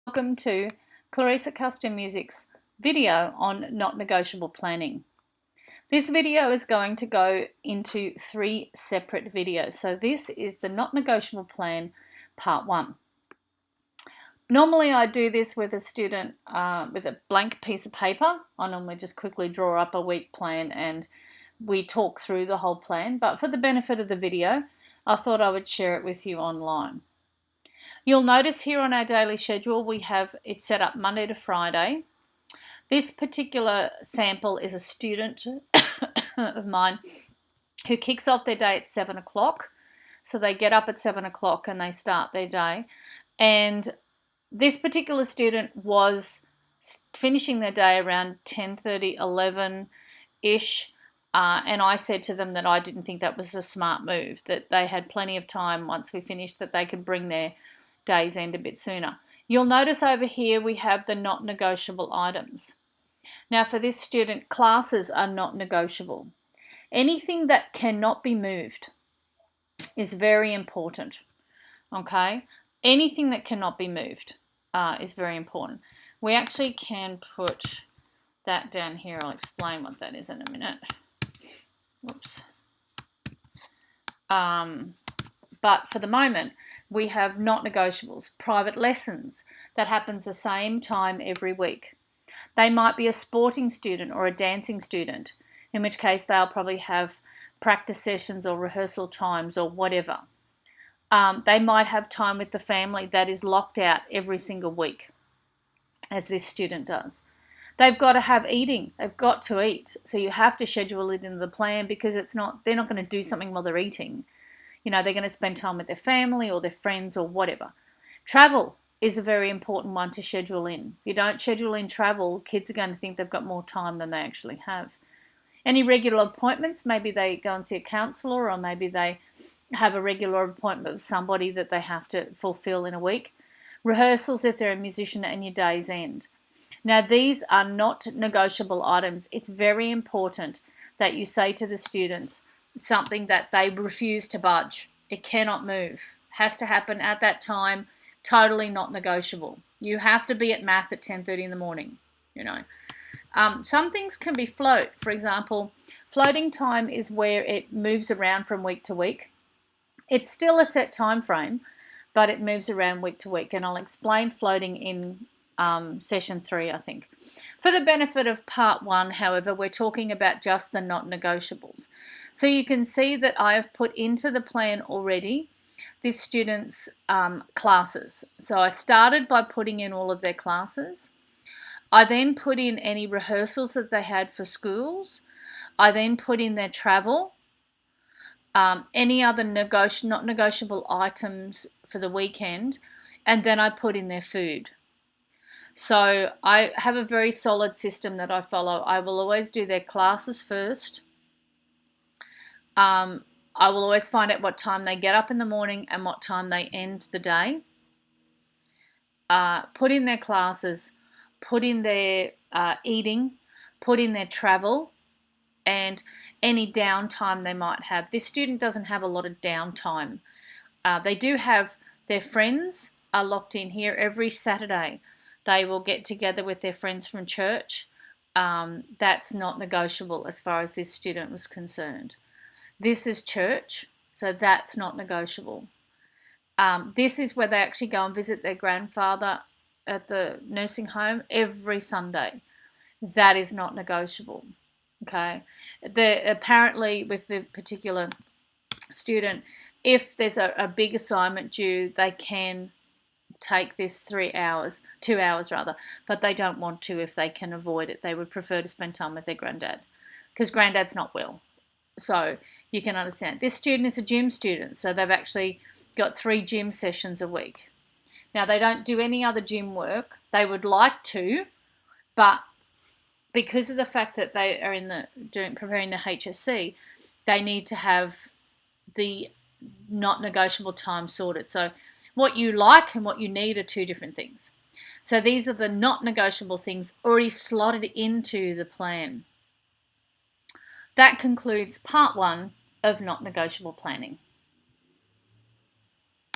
Welcome to Klerrisa Custom Music's video on not negotiable planning. This video is going to go into 3 separate videos. So this is the not negotiable plan part 1. Normally I do this with a student with a blank piece of paper. I normally just quickly draw up a week plan and we talk through the whole plan. But for the benefit of the video, I thought I would share it with you online. You'll notice here on our daily schedule we have it set up Monday to Friday. This particular sample is a student of mine who kicks off their day at 7 o'clock. So they get up at 7 o'clock and they start their day. And this particular student was finishing their day around 10:30, 11-ish. And I said to them that I didn't think that was a smart move, that they had plenty of time once we finished that they could bring their day's end a bit sooner. You'll notice over here we have the not negotiable items. Now for this student, classes are not negotiable. Anything that cannot be moved is very important, okay? Anything that cannot be moved is very important. We actually can put that down here. I'll explain what that is in a minute. Whoops. But for the moment, we have not negotiables. Private lessons, that happens the same time every week. They might be a sporting student or a dancing student, in which case they'll probably have practice sessions or rehearsal times or whatever. They might have time with the family that is locked out every single week, as this student does. They've got to have eating. They've got to eat. So you have to schedule it into the plan because they're not going to do something while they're eating. You know, they're going to spend time with their family or their friends or whatever. Travel is a very important one to schedule in. If you don't schedule in travel, kids are going to think they've got more time than they actually have. Any regular appointments, maybe they go and see a counsellor or maybe they have a regular appointment with somebody that they have to fulfill in a week. Rehearsals if they're a musician and your day's end. Now these are not negotiable items. It's very important that you say to the students something that they refuse to budge. It cannot move. Has to happen at that time. Totally not negotiable. You have to be at math at 10:30 in the morning, you know. Some things can be float. For example, floating time is where it moves around from week to week. It's still a set time frame, but it moves around week to week. And I'll explain floating in session 3, I think. For the benefit of part 1, however, we're talking about just the not negotiables. So you can see that I have put into the plan already this student's classes. So I started by putting in all of their classes. I then put in any rehearsals that they had for schools. I then put in their travel, any other not negotiable items for the weekend, and then I put in their food. So I have a very solid system that I follow. I will always do their classes first. I will always find out what time they get up in the morning and what time they end the day. Put in their classes, put in their eating, put in their travel, and any downtime they might have. This student doesn't have a lot of downtime. They do have their friends are locked in here every Saturday. They will get together with their friends from church. That's not negotiable as far as this student was concerned. This is church, so that's not negotiable. This is where they actually go and visit their grandfather at the nursing home every Sunday. That is not negotiable. Okay. Apparently with the particular student, if there's a big assignment due, they can take this 2 hours rather, but they don't want to if they can avoid it. They would prefer to spend time with their granddad because granddad's not well. So you can understand. This student is a gym student, so they've actually got 3 gym sessions a week. Now they don't do any other gym work. They would like to, but because of the fact that they are preparing the HSC, they need to have the not negotiable time sorted. So what you like and what you need are 2 different things. So these are the not negotiable things already slotted into the plan. That concludes part 1 of not negotiable planning.